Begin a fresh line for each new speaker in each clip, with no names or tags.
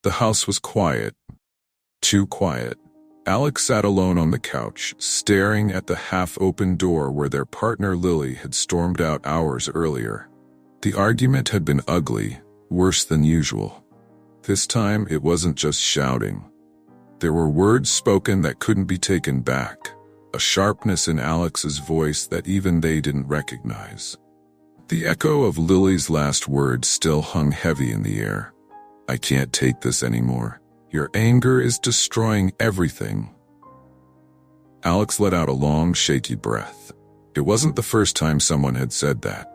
The house was quiet. Too quiet. Alex sat alone on the couch, staring at the half-open door where their partner Lily had stormed out hours earlier. The argument had been ugly, worse than usual. This time, it wasn't just shouting. There were words spoken that couldn't be taken back, a sharpness in Alex's voice that even they didn't recognize. The echo of Lily's last words still hung heavy in the air. "I can't take this anymore. Your anger is destroying everything." Alex let out a long, shaky breath. It wasn't the first time someone had said that.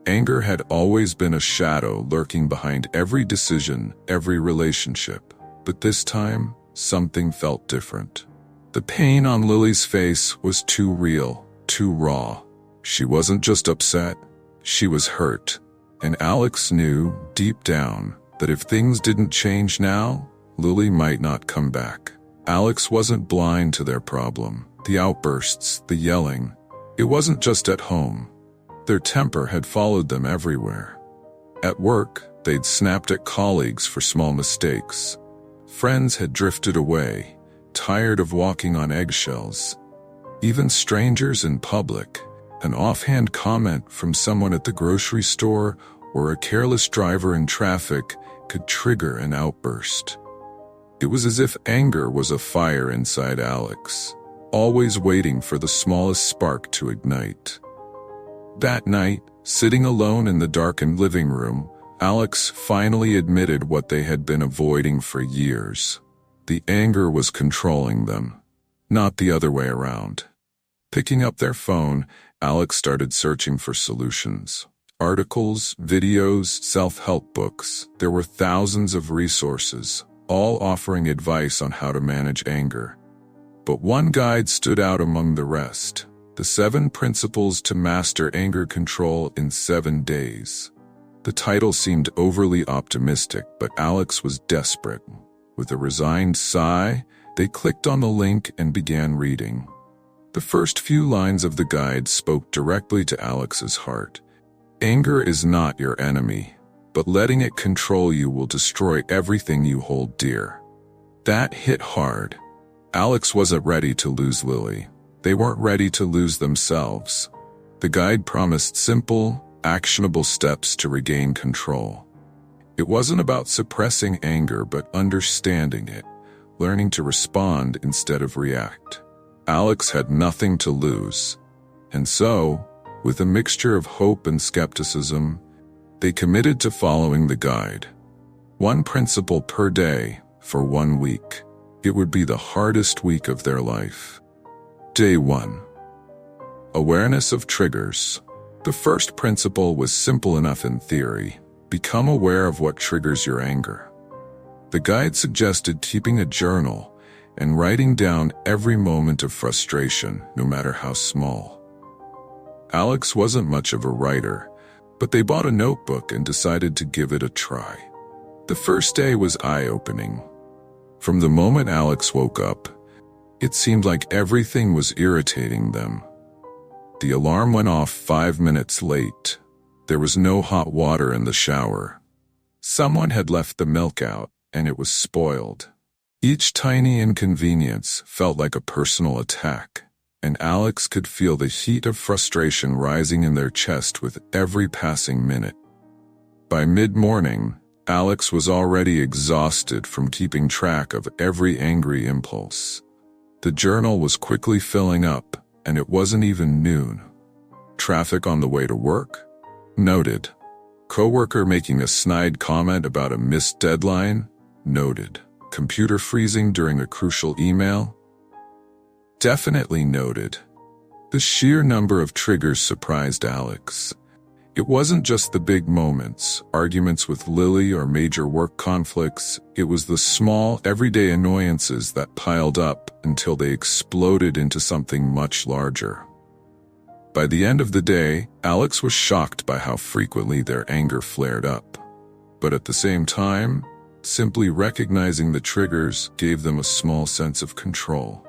Anger had always been a shadow lurking behind every decision, every relationship. But this time, something felt different. The pain on Lily's face was too real, too raw. She wasn't just upset, she was hurt. And Alex knew, deep down, that if things didn't change now, Lily might not come back. Alex wasn't blind to their problem, the outbursts, the yelling. It wasn't just at home. Their temper had followed them everywhere. At work, they'd snapped at colleagues for small mistakes. Friends had drifted away, tired of walking on eggshells. Even strangers in public, an offhand comment from someone at the grocery store or a careless driver in traffic could trigger an outburst. It was as if anger was a fire inside Alex, always waiting for the smallest spark to ignite. That night, sitting alone in the darkened living room, Alex finally admitted what they had been avoiding for years. The anger was controlling them, not the other way around. Picking up their phone, Alex started searching for solutions. Articles, videos, self-help books. There were thousands of resources, all offering advice on how to manage anger. But one guide stood out among the rest: the 7 Principles to Master Anger Control in 7 Days. The title seemed overly optimistic, but Alex was desperate. With a resigned sigh, they clicked on the link and began reading. The first few lines of the guide spoke directly to Alex's heart. Anger is not your enemy, but letting it control you will destroy everything you hold dear. That hit hard. Alex wasn't ready to lose Lily. They weren't ready to lose themselves. The guide promised simple, actionable steps to regain control. It wasn't about suppressing anger but understanding it, learning to respond instead of react. Alex had nothing to lose. And so, with a mixture of hope and skepticism, they committed to following the guide. 1 principle per day for 1 week. It would be the hardest week of their life. Day 1. Awareness of triggers. The first principle was simple enough in theory. Become aware of what triggers your anger. The guide suggested keeping a journal and writing down every moment of frustration, no matter how small. Alex wasn't much of a writer, but they bought a notebook and decided to give it a try. The first day was eye-opening. From the moment Alex woke up, it seemed like everything was irritating them. The alarm went off 5 minutes late. There was no hot water in the shower. Someone had left the milk out, and it was spoiled. Each tiny inconvenience felt like a personal attack, and Alex could feel the heat of frustration rising in their chest with every passing minute. By mid-morning, Alex was already exhausted from keeping track of every angry impulse. The journal was quickly filling up, and it wasn't even noon. Traffic on the way to work? Noted. Coworker making a snide comment about a missed deadline? Noted. Computer freezing during a crucial email? Definitely noted. The sheer number of triggers surprised Alex. It wasn't just the big moments, arguments with Lily or major work conflicts. It was the small, everyday annoyances that piled up until they exploded into something much larger. By the end of the day, Alex was shocked by how frequently their anger flared up. But at the same time, simply recognizing the triggers gave them a small sense of control.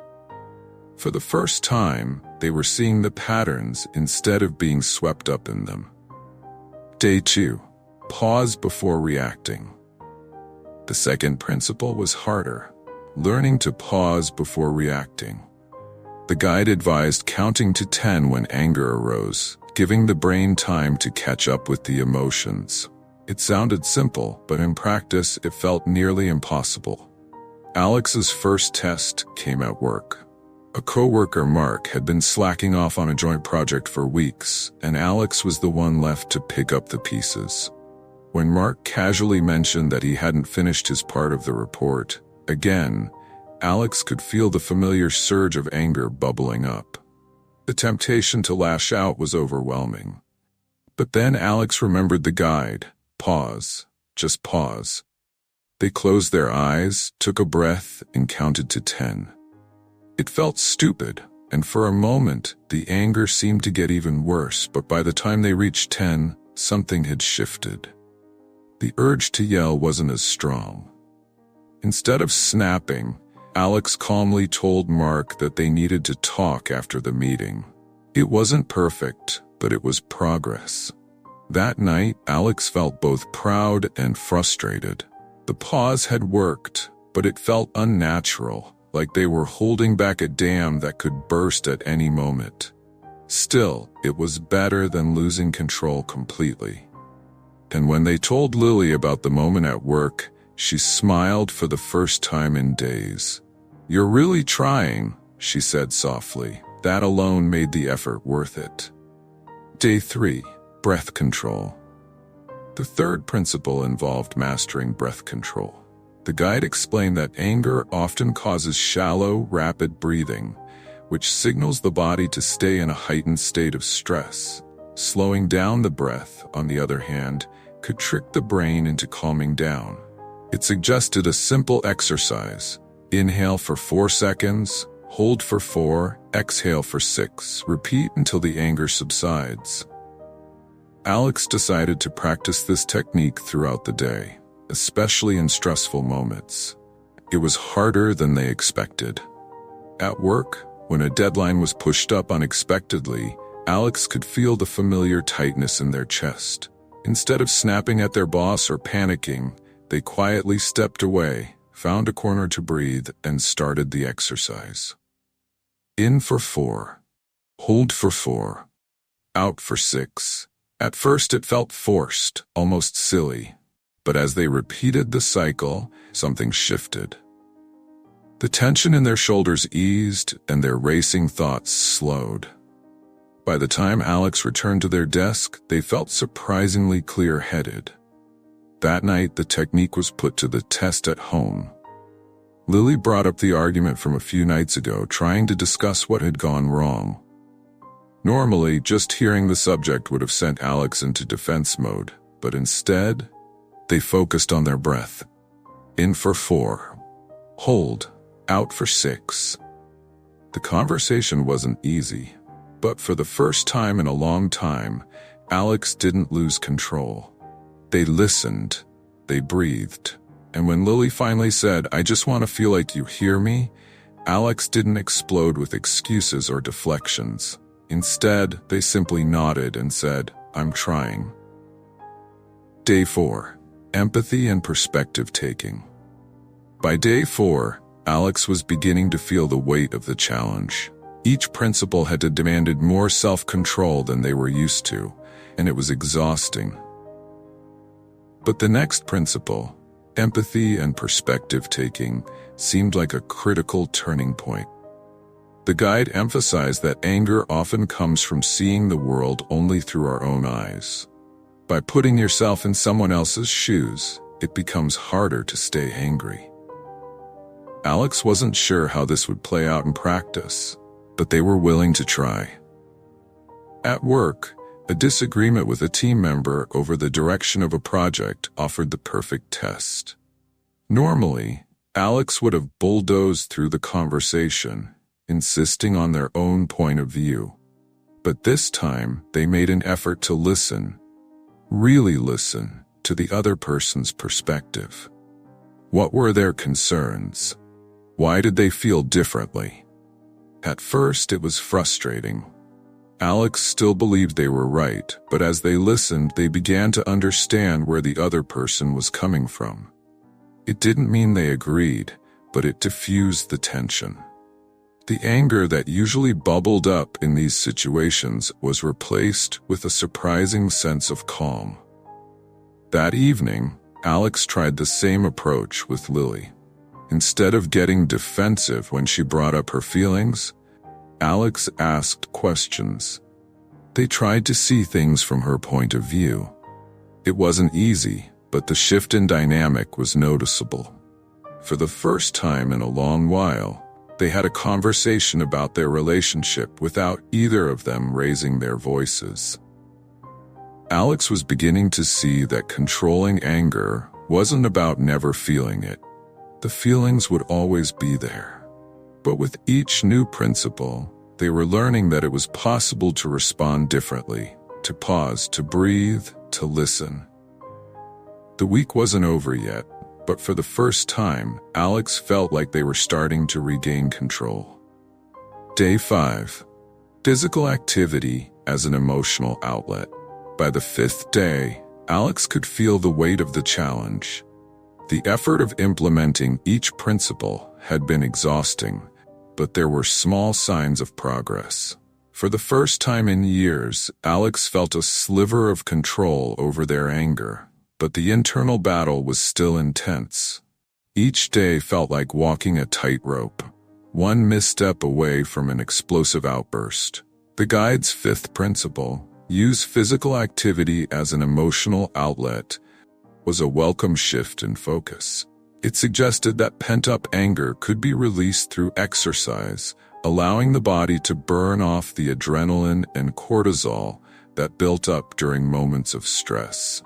For the first time, they were seeing the patterns instead of being swept up in them. Day 2. Pause before reacting. The second principle was harder, learning to pause before reacting. The guide advised counting to 10 when anger arose, giving the brain time to catch up with the emotions. It sounded simple, but in practice it felt nearly impossible. Alex's first test came at work. A coworker, Mark, had been slacking off on a joint project for weeks, and Alex was the one left to pick up the pieces. When Mark casually mentioned that he hadn't finished his part of the report, again, Alex could feel the familiar surge of anger bubbling up. The temptation to lash out was overwhelming. But then Alex remembered the guide. Pause. Just pause. They closed their eyes, took a breath, and counted to 10. It felt stupid, and for a moment, the anger seemed to get even worse, but by the time they reached 10, something had shifted. The urge to yell wasn't as strong. Instead of snapping, Alex calmly told Mark that they needed to talk after the meeting. It wasn't perfect, but it was progress. That night, Alex felt both proud and frustrated. The pause had worked, but it felt unnatural, like they were holding back a dam that could burst at any moment. Still, it was better than losing control completely. And when they told Lily about the moment at work, she smiled for the first time in days. "You're really trying," she said softly. That alone made the effort worth it. Day 3. Breath control. The third principle involved mastering breath control. The guide explained that anger often causes shallow, rapid breathing, which signals the body to stay in a heightened state of stress. Slowing down the breath, on the other hand, could trick the brain into calming down. It suggested a simple exercise. Inhale for 4 seconds, hold for 4, exhale for 6, repeat until the anger subsides. Alex decided to practice this technique throughout the day, especially in stressful moments. It was harder than they expected. At work, when a deadline was pushed up unexpectedly, Alex could feel the familiar tightness in their chest. Instead of snapping at their boss or panicking, they quietly stepped away, found a corner to breathe, and started the exercise. In for 4. Hold for 4. Out for 6. At first it felt forced, almost silly. But as they repeated the cycle, something shifted. The tension in their shoulders eased, and their racing thoughts slowed. By the time Alex returned to their desk, they felt surprisingly clear-headed. That night, the technique was put to the test at home. Lily brought up the argument from a few nights ago, trying to discuss what had gone wrong. Normally, just hearing the subject would have sent Alex into defense mode, but instead, they focused on their breath. In for 4. Hold. Out for 6. The conversation wasn't easy, but for the first time in a long time, Alex didn't lose control. They listened. They breathed. And when Lily finally said, "I just want to feel like you hear me," Alex didn't explode with excuses or deflections. Instead, they simply nodded and said, "I'm trying." Day 4. Empathy and perspective taking. By day 4, Alex was beginning to feel the weight of the challenge. Each principle had demanded more self-control than they were used to, and it was exhausting. But the next principle, empathy and perspective taking, seemed like a critical turning point. The guide emphasized that anger often comes from seeing the world only through our own eyes. By putting yourself in someone else's shoes, it becomes harder to stay angry. Alex wasn't sure how this would play out in practice, but they were willing to try. At work, a disagreement with a team member over the direction of a project offered the perfect test. Normally, Alex would have bulldozed through the conversation, insisting on their own point of view. But this time, they made an effort to listen, really listen, to the other person's perspective. What were their concerns? Why did they feel differently? At first, it was frustrating. Alex still believed they were right, but as they listened, they began to understand where the other person was coming from. It didn't mean they agreed, but it diffused the tension. The anger that usually bubbled up in these situations was replaced with a surprising sense of calm. That evening, Alex tried the same approach with Lily. Instead of getting defensive when she brought up her feelings, Alex asked questions. They tried to see things from her point of view. It wasn't easy, but the shift in dynamic was noticeable. For the first time in a long while, they had a conversation about their relationship without either of them raising their voices. Alex was beginning to see that controlling anger wasn't about never feeling it. The feelings would always be there. But with each new principle, they were learning that it was possible to respond differently, to pause, to breathe, to listen. The week wasn't over yet, but for the first time, Alex felt like they were starting to regain control. Day 5. Physical activity as an emotional outlet. By the 5th day, Alex could feel the weight of the challenge. The effort of implementing each principle had been exhausting, but there were small signs of progress. For the first time in years, Alex felt a sliver of control over their anger, but the internal battle was still intense. Each day felt like walking a tightrope, one misstep away from an explosive outburst. The guide's 5th principle, use physical activity as an emotional outlet, was a welcome shift in focus. It suggested that pent-up anger could be released through exercise, allowing the body to burn off the adrenaline and cortisol that built up during moments of stress.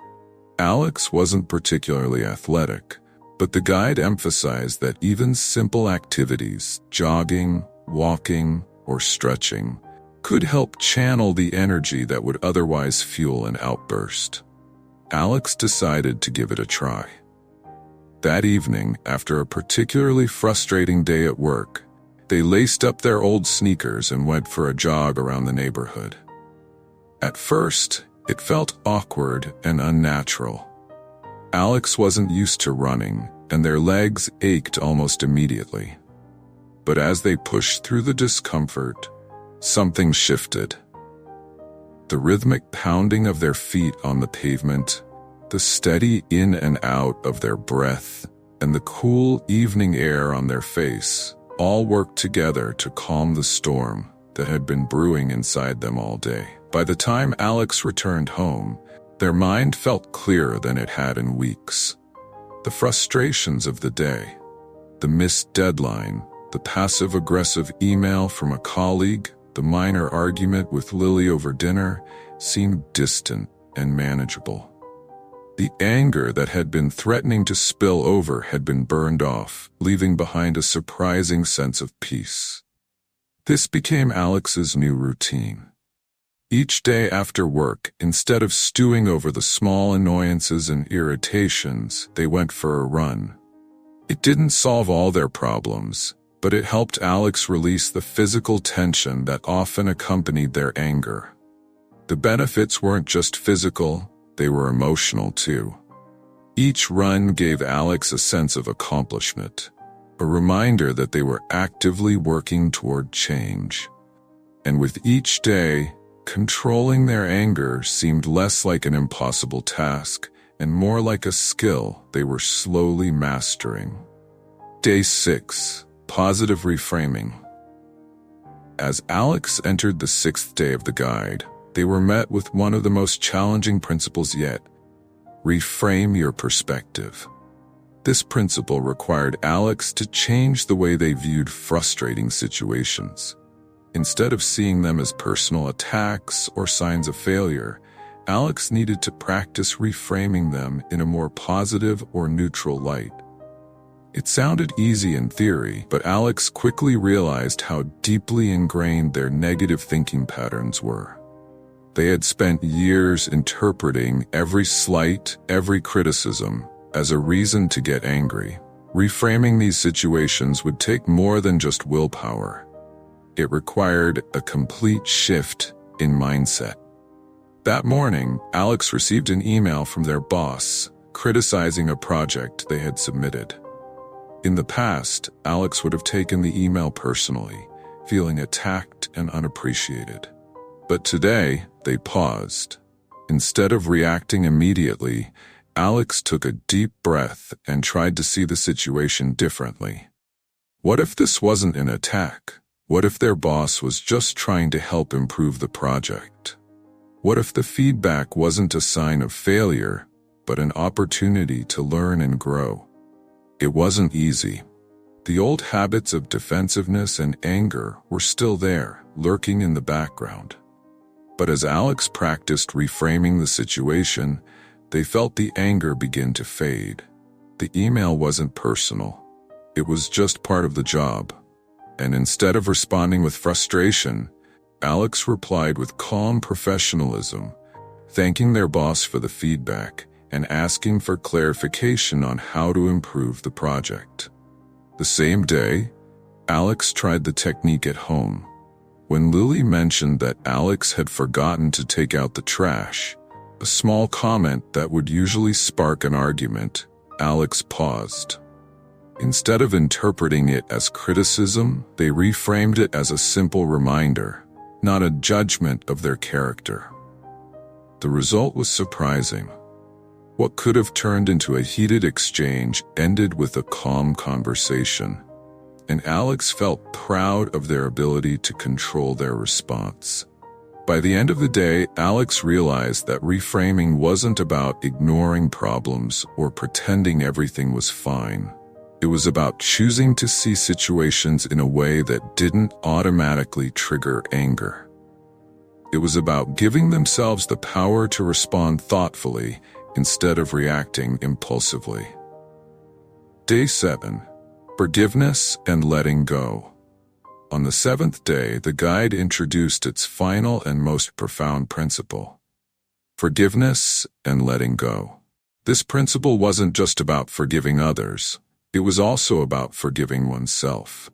Alex wasn't particularly athletic, but the guide emphasized that even simple activities, jogging, walking, or stretching, could help channel the energy that would otherwise fuel an outburst. Alex decided to give it a try. That evening, after a particularly frustrating day at work, they laced up their old sneakers and went for a jog around the neighborhood. At first, it felt awkward and unnatural. Alex wasn't used to running, and their legs ached almost immediately. But as they pushed through the discomfort, something shifted. The rhythmic pounding of their feet on the pavement, the steady in and out of their breath, and the cool evening air on their face all worked together to calm the storm that had been brewing inside them all day. By the time Alex returned home, their mind felt clearer than it had in weeks. The frustrations of the day, the missed deadline, the passive-aggressive email from a colleague, the minor argument with Lily over dinner, seemed distant and manageable. The anger that had been threatening to spill over had been burned off, leaving behind a surprising sense of peace. This became Alex's new routine. Each day after work, instead of stewing over the small annoyances and irritations, they went for a run. It didn't solve all their problems, but it helped Alex release the physical tension that often accompanied their anger. The benefits weren't just physical, they were emotional too. Each run gave Alex a sense of accomplishment, a reminder that they were actively working toward change. And with each day, controlling their anger seemed less like an impossible task and more like a skill they were slowly mastering. Day 6. Positive reframing. As Alex entered the 6th day of the guide, they were met with one of the most challenging principles yet: reframe your perspective. This principle required Alex to change the way they viewed frustrating situations. Instead of seeing them as personal attacks or signs of failure, Alex needed to practice reframing them in a more positive or neutral light. It sounded easy in theory, but Alex quickly realized how deeply ingrained their negative thinking patterns were. They had spent years interpreting every slight, every criticism, as a reason to get angry. Reframing these situations would take more than just willpower. It required a complete shift in mindset. That morning, Alex received an email from their boss, criticizing a project they had submitted. In the past, Alex would have taken the email personally, feeling attacked and unappreciated. But today, they paused. Instead of reacting immediately, Alex took a deep breath and tried to see the situation differently. What if this wasn't an attack? What if their boss was just trying to help improve the project? What if the feedback wasn't a sign of failure, but an opportunity to learn and grow? It wasn't easy. The old habits of defensiveness and anger were still there, lurking in the background. But as Alex practiced reframing the situation, they felt the anger begin to fade. The email wasn't personal. It was just part of the job. And instead of responding with frustration, Alex replied with calm professionalism, thanking their boss for the feedback and asking for clarification on how to improve the project. The same day, Alex tried the technique at home. When Lily mentioned that Alex had forgotten to take out the trash, a small comment that would usually spark an argument, Alex paused. Instead of interpreting it as criticism, they reframed it as a simple reminder, not a judgment of their character. The result was surprising. What could have turned into a heated exchange ended with a calm conversation, and Alex felt proud of their ability to control their response. By the end of the day, Alex realized that reframing wasn't about ignoring problems or pretending everything was fine. It was about choosing to see situations in a way that didn't automatically trigger anger. It was about giving themselves the power to respond thoughtfully instead of reacting impulsively. Day 7. Forgiveness and letting go. On the 7th day, the guide introduced its final and most profound principle: forgiveness and letting go. This principle wasn't just about forgiving others. It was also about forgiving oneself.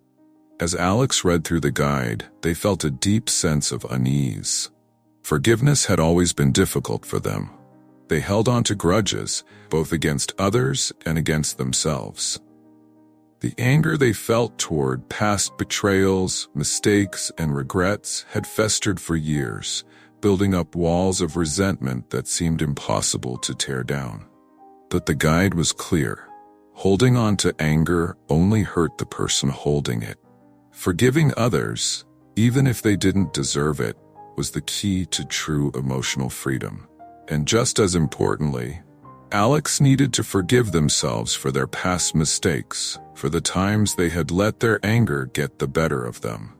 As Alex read through the guide, they felt a deep sense of unease. Forgiveness had always been difficult for them. They held on to grudges, both against others and against themselves. The anger they felt toward past betrayals, mistakes, and regrets had festered for years, building up walls of resentment that seemed impossible to tear down. But the guide was clear. Holding on to anger only hurt the person holding it. Forgiving others, even if they didn't deserve it, was the key to true emotional freedom. And just as importantly, Alex needed to forgive themselves for their past mistakes, for the times they had let their anger get the better of them.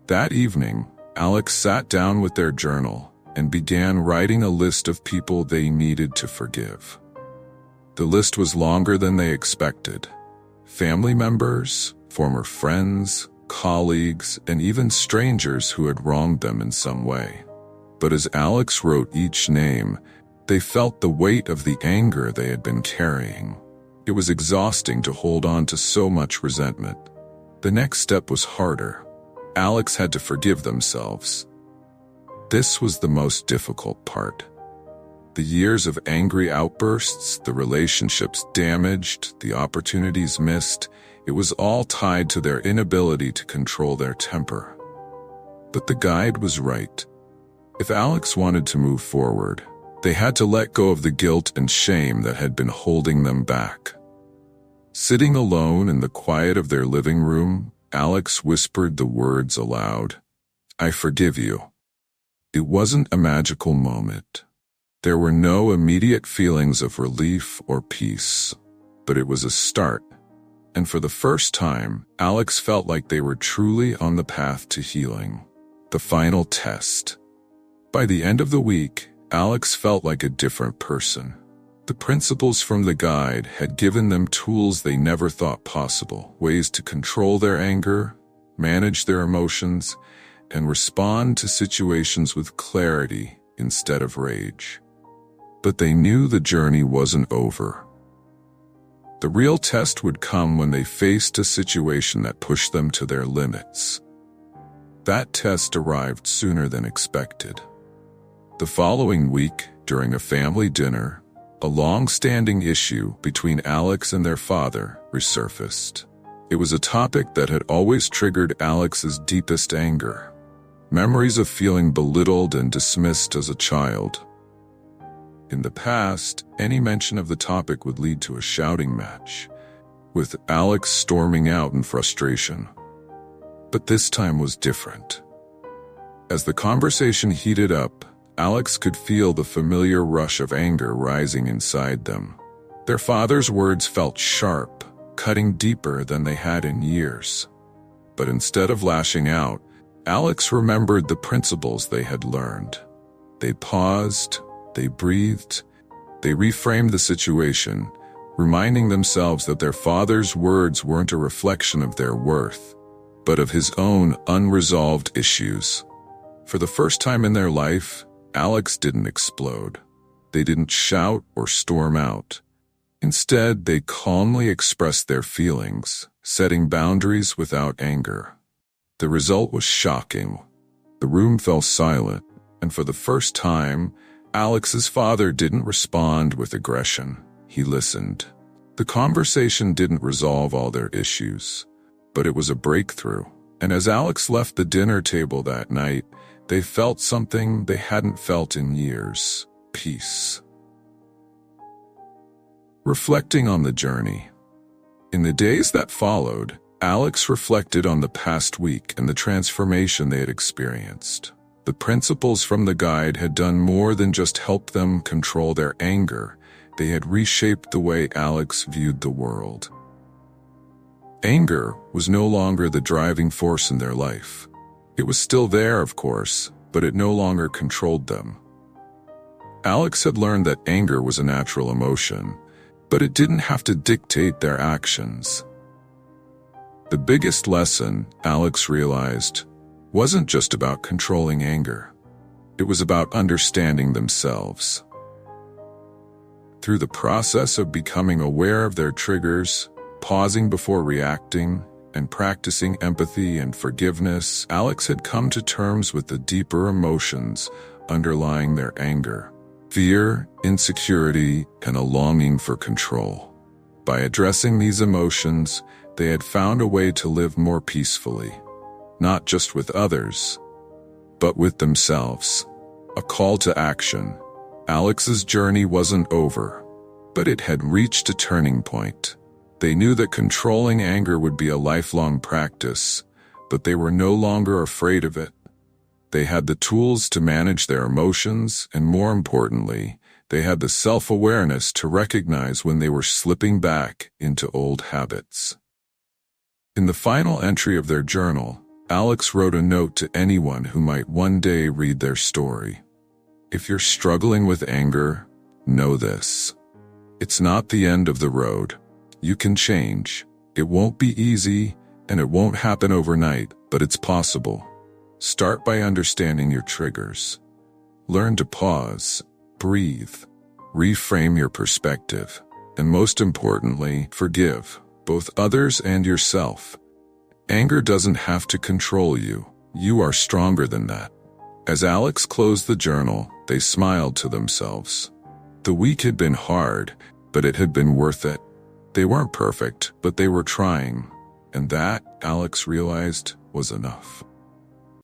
That evening, Alex sat down with their journal and began writing a list of people they needed to forgive. The list was longer than they expected. Family members, former friends, colleagues, and even strangers who had wronged them in some way. But as Alex wrote each name, they felt the weight of the anger they had been carrying. It was exhausting to hold on to so much resentment. The next step was harder. Alex had to forgive themselves. This was the most difficult part. The years of angry outbursts, the relationships damaged, the opportunities missed, it was all tied to their inability to control their temper. But the guide was right. If Alex wanted to move forward, they had to let go of the guilt and shame that had been holding them back. Sitting alone in the quiet of their living room, Alex whispered the words aloud, "I forgive you." It wasn't a magical moment. There were no immediate feelings of relief or peace, but it was a start. And for the first time, Alex felt like they were truly on the path to healing. The final test. By the end of the week, Alex felt like a different person. The principles from the guide had given them tools they never thought possible, ways to control their anger, manage their emotions, and respond to situations with clarity instead of rage. But they knew the journey wasn't over. The real test would come when they faced a situation that pushed them to their limits. That test arrived sooner than expected. The following week, during a family dinner, A long-standing issue between Alex and their father resurfaced. It was a topic that had always triggered Alex's deepest anger. Memories of feeling belittled and dismissed as a child. In the past, any mention of the topic would lead to a shouting match, with Alex storming out in frustration. But this time was different. As the conversation heated up, Alex could feel the familiar rush of anger rising inside them. Their father's words felt sharp, cutting deeper than they had in years. But instead of lashing out, Alex remembered the principles they had learned. They paused, they breathed, they reframed the situation, reminding themselves that their father's words weren't a reflection of their worth, but of his own unresolved issues. For the first time in their life, Alex didn't explode. They didn't shout or storm out. Instead, they calmly expressed their feelings, setting boundaries without anger. The result was shocking. The room fell silent, and for the first time, Alex's father didn't respond with aggression. He listened. The conversation didn't resolve all their issues, but it was a breakthrough. And as Alex left the dinner table that night, they felt something they hadn't felt in years: peace. Reflecting on the journey. In the days that followed, Alex reflected on the past week and the transformation they had experienced. The principles from the guide had done more than just help them control their anger. They had reshaped the way Alex viewed the world. Anger was no longer the driving force in their life. It was still there, of course, but it no longer controlled them. Alex had learned that anger was a natural emotion, but it didn't have to dictate their actions. The biggest lesson, Alex realized, wasn't just about controlling anger. It was about understanding themselves. Through the process of becoming aware of their triggers, pausing before reacting, and practicing empathy and forgiveness, Alex had come to terms with the deeper emotions underlying their anger: fear, insecurity, and a longing for control. By addressing these emotions, they had found a way to live more peacefully, not just with others, but with themselves. A call to action. Alex's journey wasn't over, but it had reached a turning point. They knew that controlling anger would be a lifelong practice, but they were no longer afraid of it. They had the tools to manage their emotions, and more importantly, they had the self-awareness to recognize when they were slipping back into old habits. In the final entry of their journal, Alex wrote a note to anyone who might one day read their story. If you're struggling with anger, know this: it's not the end of the road. You can change. It won't be easy, and it won't happen overnight, but it's possible. Start by understanding your triggers. Learn to pause, breathe, reframe your perspective, and most importantly, forgive both others and yourself. Anger doesn't have to control you. You are stronger than that. As Alex closed the journal, they smiled to themselves. The week had been hard, but it had been worth it. They weren't perfect, but they were trying, and that, Alex realized, was enough.